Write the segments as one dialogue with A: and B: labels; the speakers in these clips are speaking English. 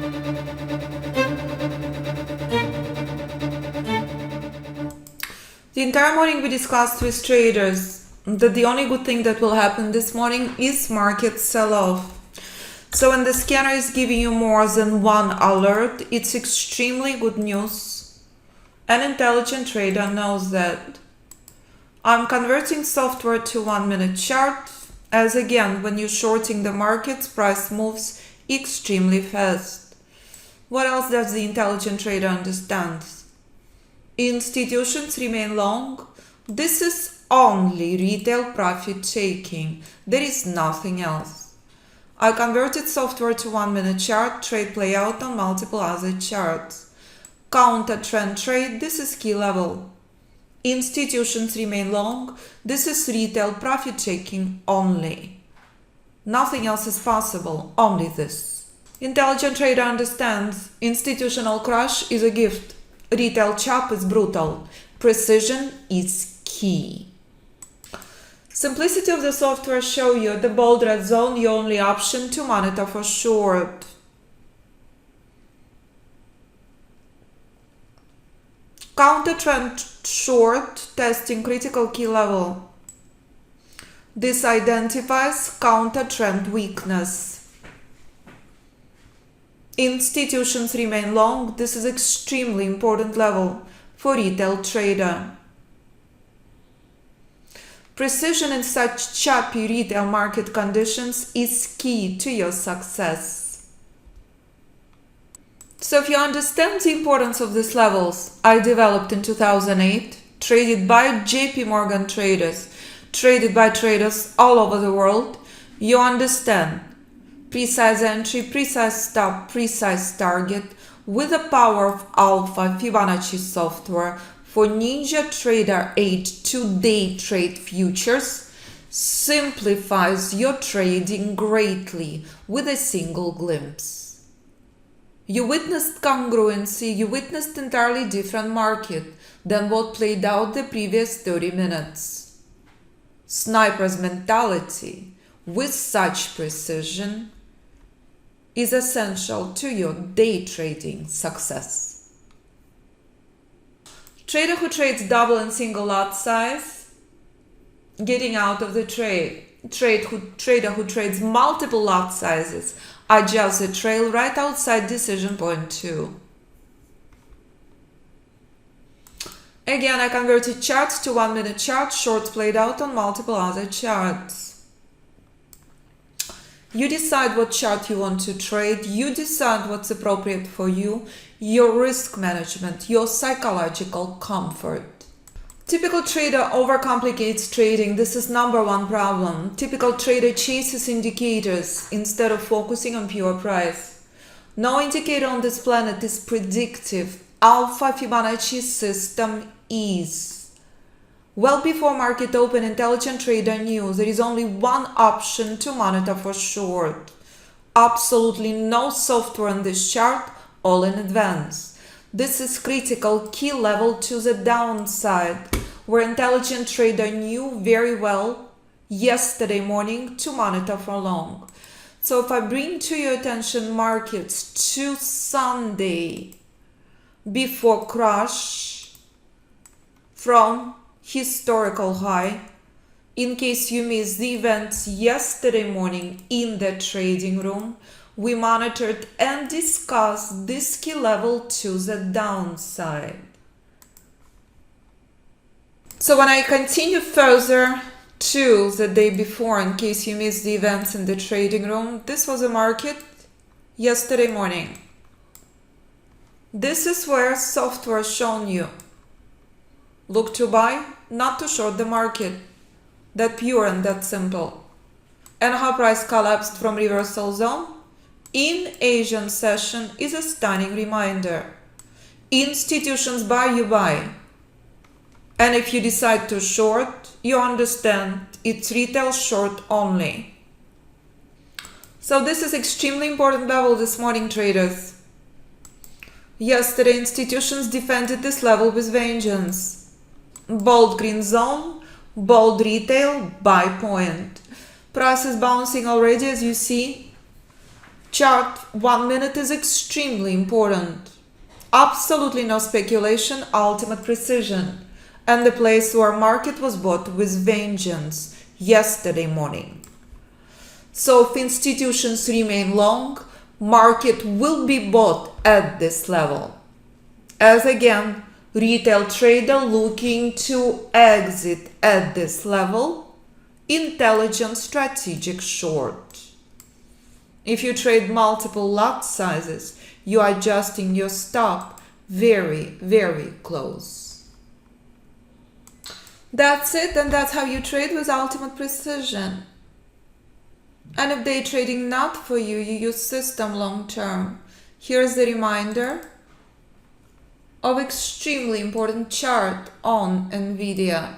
A: The entire morning we discussed with traders that the only good thing that will happen this morning is market sell-off. So when the scanner is giving you more than one alert, it's extremely good news. An intelligent trader knows that. I'm converting software to 1 minute chart, as again, when you're shorting the markets, price moves extremely fast. What else does the intelligent trader understand? Institutions remain long. This is only retail profit taking. There is nothing else. I converted software to 1 minute chart, trade play out on multiple other charts. Counter trend trade, this is key level. Institutions remain long. This is retail profit taking only. Nothing else is possible, only this. Intelligent trader understands institutional crush is a gift. Retail chop is brutal. Precision is key. Simplicity of the software show you the bold red zone, your only option to monitor for short. Counter trend short, testing critical key level. This identifies counter trend weakness. Institutions remain long. This is extremely important level for retail trader. Precision in such choppy retail market conditions is key to your success. So if you understand the importance of these levels I developed in 2008, traded by JP Morgan traders, traded by traders all over the world, you understand precise entry, precise stop, precise target with the power of Alpha Fibonacci software for Ninja Trader 8 to day trade futures simplifies your trading greatly with a single glimpse. You witnessed congruency, you witnessed entirely different market than what played out the previous 30 minutes. Sniper's mentality with such precision is essential to your day trading success. Trader who trades double and single lot size, getting out of the trade. Trader who trades multiple lot sizes, adjusts the trail right outside decision point 2. Again, I converted charts to 1 minute charts, shorts played out on multiple other charts. You decide what chart you want to trade, you decide what's appropriate for you, your risk management, your psychological comfort. Typical trader overcomplicates trading. This is number one problem. Typical trader chases indicators instead of focusing on pure price. No indicator on this planet is predictive. Alpha Fibonacci system is. Well before market open, intelligent trader knew there is only one option to monitor for short. Absolutely no software on this chart, all in advance. This is critical key level to the downside, where intelligent trader knew very well yesterday morning to monitor for long. So if I bring to your attention markets to Sunday before crash from historical high, in case you missed the events yesterday morning in the trading room, we monitored and discussed this key level to the downside. So when I continue further to the day before, in case you missed the events in the trading room, this was a market yesterday morning. This is where software shown you. Look to buy, not to short the market. That pure and that simple. And how price collapsed from reversal zone in Asian session is a stunning reminder. Institutions buy, you buy. And if you decide to short, you understand it's retail short only. So this is extremely important level this morning, traders. Yesterday, institutions defended this level with vengeance. Bold green zone, bold retail, buy point. Price is bouncing already, as you see. Chart 1 minute is extremely important. Absolutely no speculation, ultimate precision. And the place where market was bought with vengeance yesterday morning. So if institutions remain long, market will be bought at this level. As again, retail trader looking to exit at this level, intelligent strategic short. If you trade multiple lot sizes, you are adjusting your stop very, very close. That's it, and that's how you trade with ultimate precision. And if day trading not for you, you use system long term. Here's the reminder of extremely important chart on NVIDIA.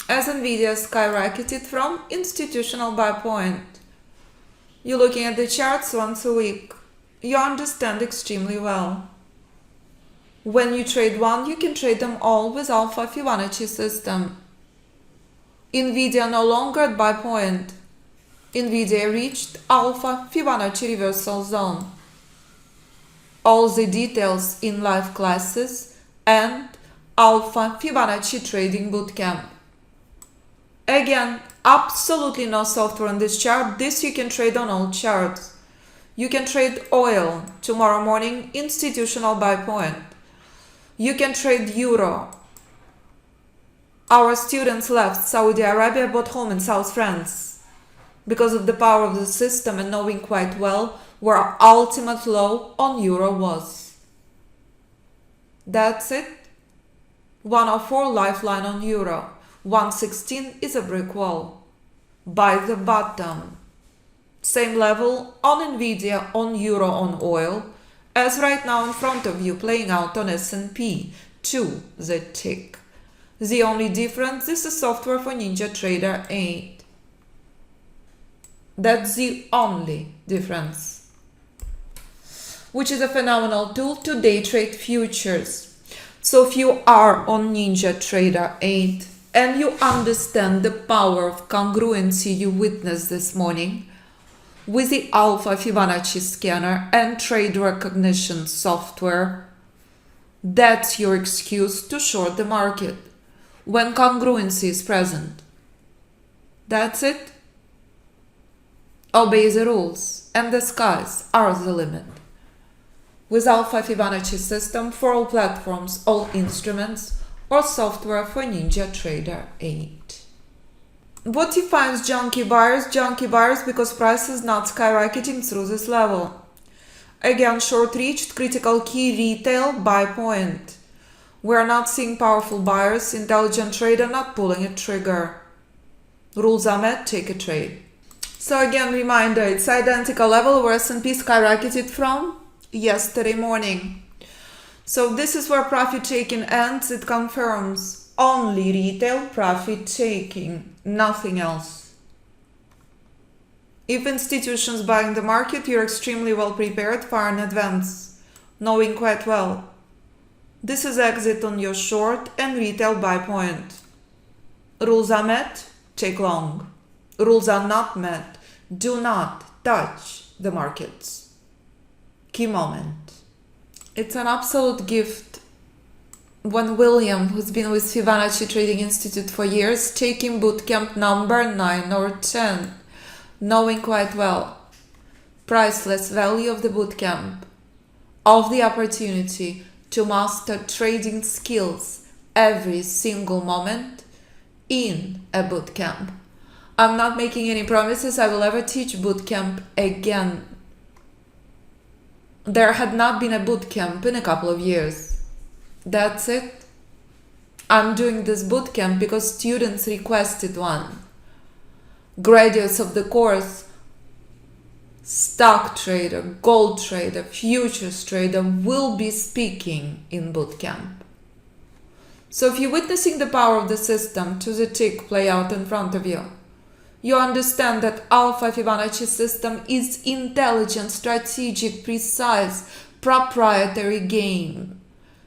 A: As NVIDIA skyrocketed from institutional buy point, you're looking at the charts once a week. You understand extremely well. When you trade one, you can trade them all with Alpha Fibonacci system. NVIDIA no longer at buy point. NVIDIA reached Alpha Fibonacci reversal zone. All the details in live classes and Alpha Fibonacci Trading Bootcamp. Again, absolutely no software on this chart. This you can trade on all charts. You can trade oil tomorrow morning, institutional buy point. You can trade euro. Our students left Saudi Arabia, bought home in South France because of the power of the system and knowing quite well where our ultimate low on euro was. That's it. 104 lifeline on euro. 116 is a brick wall. By the bottom. Same level on NVIDIA, on euro, on oil, as right now in front of you playing out on S&P to the tick. The only difference is the software for NinjaTrader 8. That's the only difference. Which is a phenomenal tool to day trade futures. So if you are on NinjaTrader 8 and you understand the power of congruency you witnessed this morning, with the Alpha Fibonacci scanner and trade recognition software, that's your excuse to short the market when congruency is present. That's it. Obey the rules and the skies are the limit. With Alpha Fibonacci system for all platforms, all instruments, or software for NinjaTrader 8. What defines junky buyers? Junky buyers because price is not skyrocketing through this level. Again, short reached critical key retail buy point. We are not seeing powerful buyers, intelligent trader not pulling a trigger. Rules are met, take a trade. So again, reminder, it's identical level where S&P skyrocketed from yesterday morning. So this is where profit taking ends. It confirms only retail profit taking. Nothing else. If institutions buying the market, you're extremely well prepared far in advance, knowing quite well. This is exit on your short and retail buy point. Rules are met, take long. Rules are not met, do not touch the markets. Key moment. It's an absolute gift when William, who's been with Fibonacci Trading Institute for years, taking bootcamp number 9 or 10, knowing quite well priceless value of the bootcamp, of the opportunity to master trading skills every single moment in a bootcamp. I'm not making any promises I will ever teach bootcamp again. There had not been a bootcamp in a couple of years. That's it. I'm doing this bootcamp because students requested one. Graduates of the course, stock trader, gold trader, futures trader will be speaking in bootcamp. So if you're witnessing the power of the system to the tick play out in front of you, you understand that Alpha Fibonacci system is intelligent, strategic, precise, proprietary game.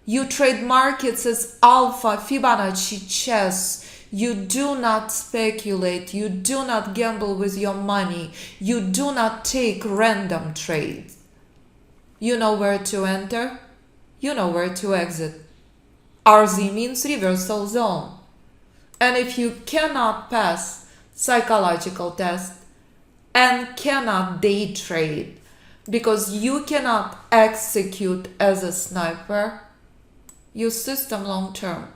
A: You trade markets as Alpha Fibonacci chess. You do not speculate. You do not gamble with your money. You do not take random trades. You know where to enter. You know where to exit. RZ means reversal zone. And if you cannot pass psychological test and cannot day trade because you cannot execute as a sniper, use system long term.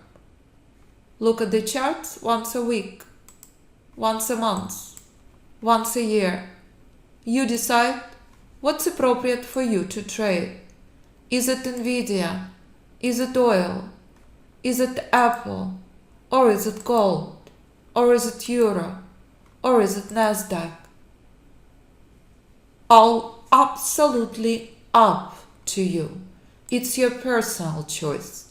A: Look at the charts once a week, once a month, once a year. You decide what's appropriate for you to trade. Is it Nvidia? Is it oil? Is it Apple? Or is it gold? Or is it euro? Or is it Nasdaq? All absolutely up to you. It's your personal choice.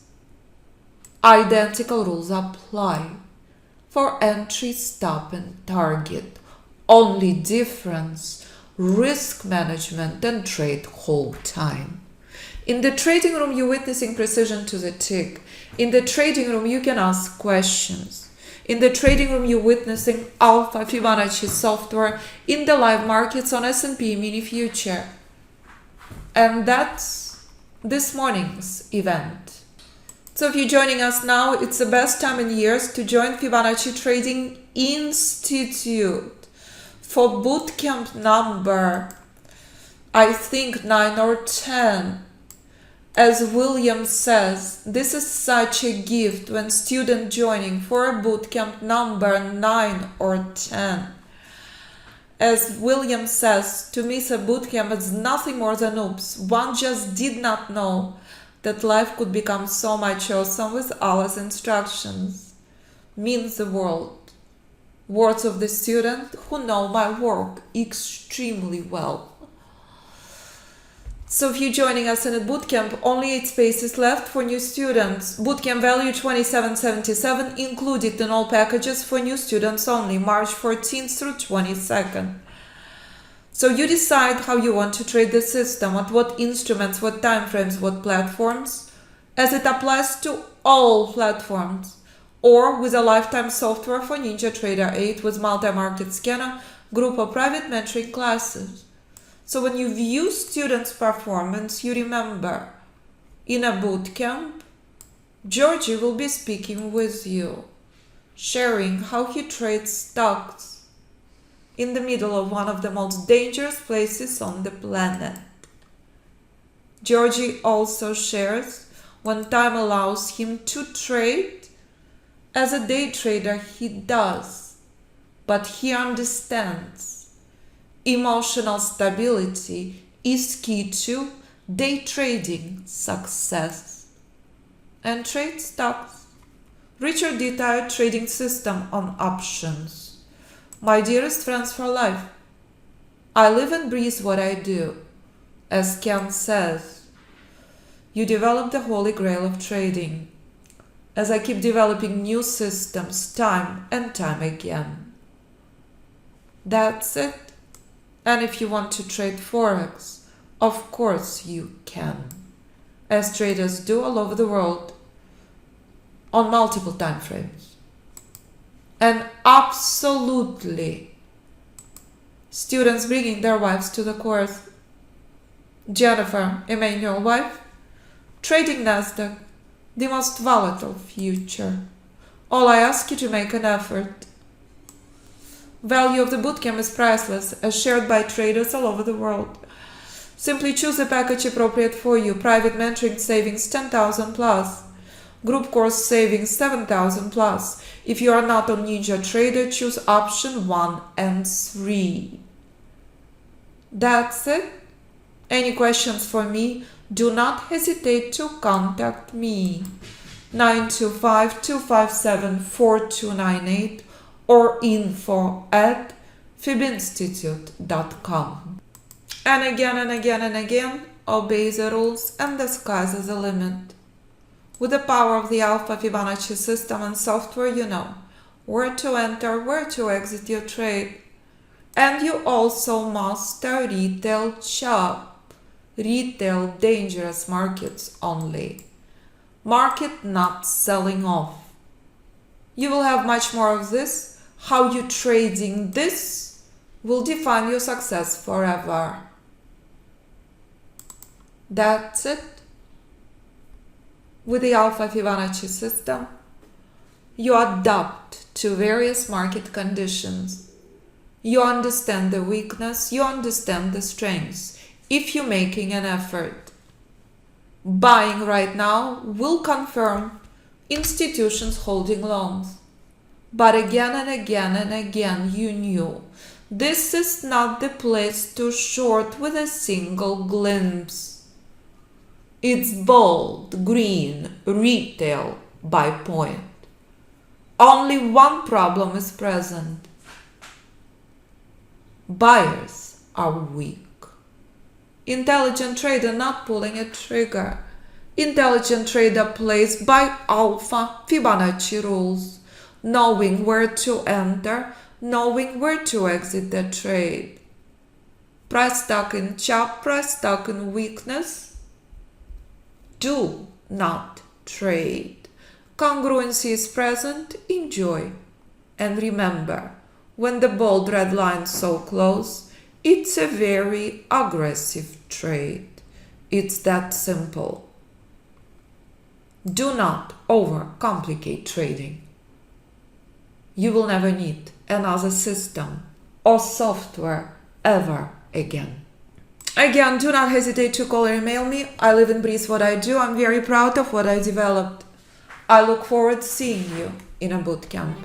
A: Identical rules apply for entry, stop, and target. Only difference, risk management and trade whole time. In the trading room, you're witnessing precision to the tick. In the trading room, you can ask questions. In the trading room, you're witnessing Alpha Fibonacci software in the live markets on S&P Mini Future. And that's this morning's event. So if you're joining us now, it's the best time in years to join Fibonacci Trading Institute for Bootcamp number, I think 9 or 10. As William says, this is such a gift when student joining for a bootcamp number 9 or 10. As William says, to miss a bootcamp is nothing more than oops. One just did not know that life could become so much awesome with Allah's instructions. Means the world. Words of the student who know my work extremely well. So if you're joining us in a bootcamp, only 8 spaces left for new students. Bootcamp value $27.77 included in all packages for new students only, March 14th through 22nd. So you decide how you want to trade the system, at what instruments, what time frames, what platforms, as it applies to all platforms, or with a lifetime software for NinjaTrader 8 with multi-market scanner, group or private mentoring classes. So when you view students' performance, you remember, in a bootcamp, Georgie will be speaking with you, sharing how he trades stocks in the middle of one of the most dangerous places on the planet. Georgie also shares when time allows him to trade. As a day trader, he does, but he understands emotional stability is key to day trading success. And trade stocks. Richer detailed trading system on options. My dearest friends for life, I live and breathe what I do. As Ken says, you develop the holy grail of trading. As I keep developing new systems time and time again. That's it. And if you want to trade Forex, of course you can, as traders do all over the world, on multiple time frames. And absolutely, students bringing their wives to the course. Jennifer, Emmanuel wife, trading Nasdaq, the most volatile future. All I ask you to make an effort. Value of the bootcamp is priceless, as shared by traders all over the world. Simply choose a package appropriate for you. Private mentoring savings 10,000 plus. Group course savings 7,000 plus. If you are not on NinjaTrader, choose option 1 and 3. That's it. Any questions for me? Do not hesitate to contact me. 925-257-4298 or info@fibinstitute.com. And again, obey the rules and the sky's the limit. With the power of the Alpha Fibonacci system and software, you know where to enter, where to exit your trade. And you also master retail chop, retail dangerous markets only. Market not selling off. You will have much more of this. How you trading this will define your success forever. That's it. With the Alpha Fibonacci system, you adapt to various market conditions. You understand the weakness, you understand the strengths. If you're making an effort, buying right now will confirm institutions holding longs. But again and again and again you knew this is not the place to short with a single glimpse. It's bold, green, retail buy point. Only one problem is present. Buyers are weak. Intelligent trader not pulling a trigger. Intelligent trader plays by Alpha Fibonacci rules, knowing where to enter, knowing where to exit the trade. Price stuck in chop, price stuck in weakness. Do not trade. Congruency is present, enjoy. And remember, when the bold red line is so close, it's a very aggressive trade. It's that simple. Do not overcomplicate trading. You will never need another system or software ever again. Again, do not hesitate to call or email me. I live and breathe what I do. I'm very proud of what I developed. I look forward to seeing you in a bootcamp.